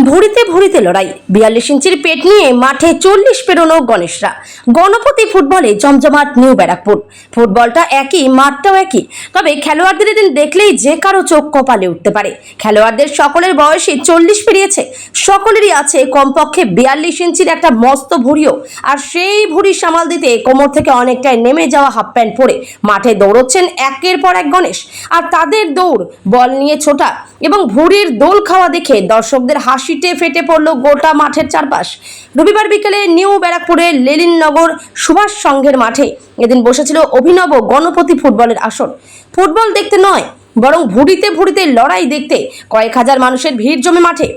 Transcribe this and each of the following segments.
ভুড়িতে ভুড়িতে লড়াই 42 ইঞ্চির পেট নিয়ে মাঠে 40 পেরোনো গণেশরা। গণপতি ফুটবলে জমজমাট নিউ ব্যারাকপুর। ফুটবলটা একই, মাঠটাও একই, তবে খেলোয়াড়দের এদিন দেখলেই যে কারো চোখ কপালে উঠতে পারে। খেলোয়াড়দের সকলের বয়সই 40 পেরিয়েছে, সকলেরই আছে কমপক্ষে 42 ইঞ্চির একটা মস্ত ভুড়িও। আর সেই ভুড়ি সামাল দিতে কোমর থেকে অনেকটাই নেমে যাওয়া হাফ প্যান্ট পরে মাঠে দৌড়চ্ছেন একের পর এক গণেশ। আর তাদের দৌড়, বল নিয়ে ছোটা এবং ভুড়ির দোল খাওয়া দেখে দর্শকদের হাসিতে ফেটে পড়ল গোটা মাঠের চারপাশ। রবিবার বিকেলে নিউ ব্যারাকপুরের লেলিননগর সুভাষ সংঘের মাঠে এদিন বসেছিল অভিনব গণপতি ফুটবলের আসর। ফুটবল দেখতে নয়, বরং ভুড়িতে ভুড়িতে লড়াই দেখতে কয়েক হাজার মানুষের ভিড় জমে মাঠে।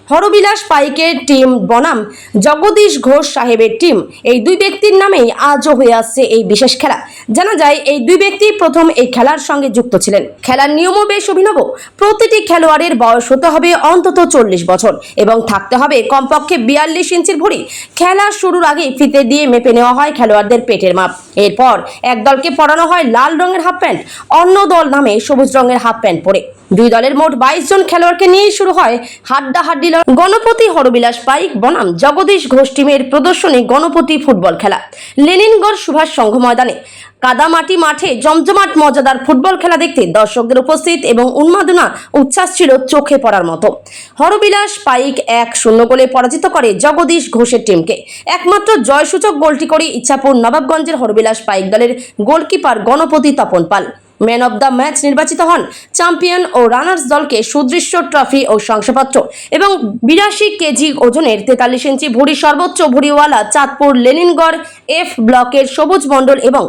হরবিলাস পাইকের টিম বনাম জগদীশ ঘোষ সাহেবের টিম, এই দুই ব্যক্তির নামেই আজও হয়ে আসছে এই বিশেষ খেলা। জানা যায় এই দুই ব্যক্তি প্রথম এই খেলার সঙ্গে যুক্ত ছিলেন। খেলার নিয়মও বেশ অভিনব। প্রতিটি খেলোয়াড়ের বয়স হতে হবে অন্তত 40 বছর এবং থাকতে হবে কমপক্ষে 42 ইঞ্চির ভুড়ি। খেলা শুরুর আগে ফিতে দিয়ে মেপে নেওয়া হয় খেলোয়াড়দের পেটের মাপ। এরপর এক দলকে পরানো হয় লাল রঙের হাফ প্যান্ট, অন্য দল নামে সবুজ রঙের হাফ প্যান্ট পরে। দুই দলের মোট 22 জন খেলোয়াড়কে নিয়েই শুরু হয় হাড্ডাহাড্ডি লড়াই। গণপতি হরবিলাস পাইক বনাম জগদীশ ঘোষ টিমের প্রদর্শনী গণপতি ফুটবল খেলা লেনিনগড় সুভাষ সংঘ ময়দানে। কাদামাটি মাঠে জমজমাট মজাদার ফুটবল খেলা দেখতে দর্শকদের উপস্থিত এবং উন্মাদনা উচ্ছ্বাস ছিল চোখে পড়ার মতো। হরবিলাস পাইক 1-0 গোলে পরাজিত করে জগদীশ ঘোষের টিমকে। একমাত্র জয়সূচক গোলটি করে ইচ্ছাপুর নবাবগঞ্জের হরবিলাস পাইক দলের goalkeeper Ganapati Tapan Pal. Man of the match নির্বাচিত হন। চ্যাম্পিয়ন ও রানার্স দলকে সুদৃশ্য ট্রফি ও শংসাপত্র এবং 82 কেজি ওজনের 43 ইঞ্চি ভুড়ি সর্বোচ্চ ভুড়িওয়ালা চাঁদপুর লেনিনগড় এফ ব্লকের সবুজ মণ্ডল এবং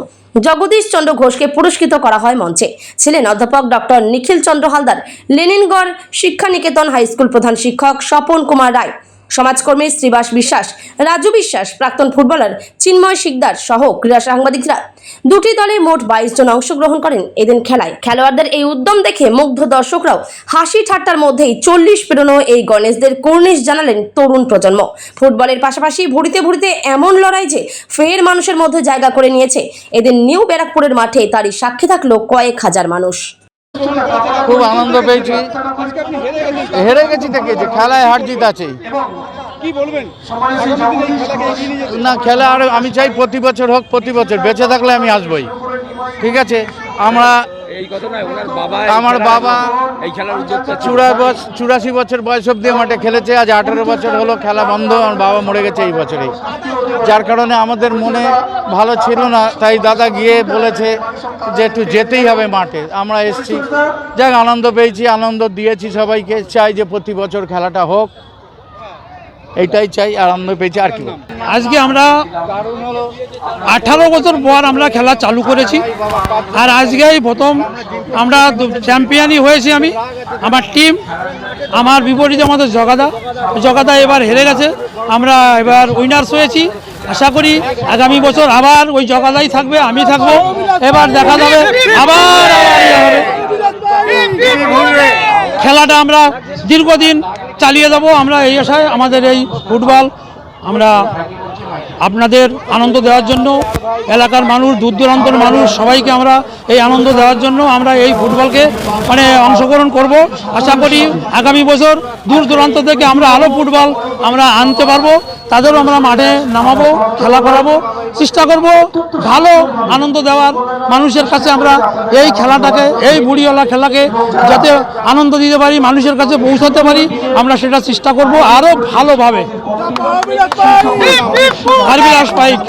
জগদীশ চন্দ্র ঘোষকে পুরস্কৃত করা হয়। মঞ্চে ছিলেন অধ্যাপক ডক্টর নিখিল চন্দ্র হালদার, লেনিনগড় শিক্ষা নিকেতন হাই স্কুল প্রধান শিক্ষক স্বপন কুমার রায়, সমাজকর্মী শ্রীবাস বিশ্বাস, রাজু বিশ্বাস, প্রাক্তন ফুটবলার চিন্ময় শিকদার সহ ক্রীড়া সাংবাদিকরা। দুটি দলে মোট 22 জন অংশগ্রহণ করেন এদিন খেলায়। খেলোয়াড়দের এই উদ্যম দেখে মুগ্ধ দর্শকরাও হাসি ঠাট্টার মধ্যেই 40 পেরোনো এই গণেশদের কর্নিশ জানালেন তরুণ প্রজন্ম। ফুটবলের পাশাপাশি ভুড়িতে ভুড়িতে এমন লড়াই যে ফের মানুষের মধ্যে জায়গা করে নিয়েছে এদিন নিউ ব্যারাকপুরের মাঠে, তারই সাক্ষী থাকলো কয়েক হাজার মানুষ। খুব আনন্দ পেয়েছি, হেরে গেছি দেখেছি, খেলায় হার জিত আছে। কি বলবেন না, খেলা আর আমি চাই প্রতি বছর হোক, প্রতি বছর বেঁচে থাকলে আমি আসবই। ঠিক আছে, আমরা আমার বাবা এই খেলার 84 বছর বয়স অব্দি মাঠে খেলেছে, আজ 18 বছর হলো খেলা বন্ধ। আমার বাবা মরে গেছে এই বছরেই, যার কারণে আমাদের মনে ভালো ছিল না, তাই দাদা গিয়ে বলেছে যে একটু যেতেই হবে মাঠে। আমরা এসেছি, যাক আনন্দ পেয়েছি, আনন্দ দিয়েছি সবাইকে। চাই যে প্রতি বছর খেলাটা হোক, এইটাই চাই, আনন্দ পেয়েছি আর কি। আজকে আমরা 18 বছর পর আমরা খেলা চালু করেছি, আর আজকেই প্রথম আমরা চ্যাম্পিয়নই হয়েছি। আমার টিম, আমার বিপরীতে আমাদের জগাদা এবার হেরে গেছে, আমরা এবার উইনার্স হয়েছি। আশা করি আগামী বছর আবার ওই জগাদাই থাকবে, আমি থাকবো, এবার দেখা যাবে আবার খেলাটা আমরা দীর্ঘদিন চালিয়ে যাব। আমরা এই আশায় আমাদের এই ফুটবল আমরা আপনাদের আনন্দ দেওয়ার জন্য, এলাকার মানুষ, দূর দূরান্তর মানুষ সবাইকে আমরা এই আনন্দ দেওয়ার জন্য আমরা এই ফুটবলকে অংশগ্রহণ করব। আশা করি আগামী বছর দূর দূরান্ত থেকে আমরা আরও ফুটবল আমরা আনতে পারবো, তাদেরও আমরা মাঠে নামাবো, খেলা করাবো, চেষ্টা করব ভালো আনন্দ দেওয়ার মানুষের কাছে। আমরা এই খেলাটাকে, এই বুড়িওয়ালা খেলাকে যাতে আনন্দ দিতে পারি, মানুষের কাছে পৌঁছাতে পারি, আমরা সেটা চেষ্টা করব আরও ভালোভাবে। হরবিলাস পাইক।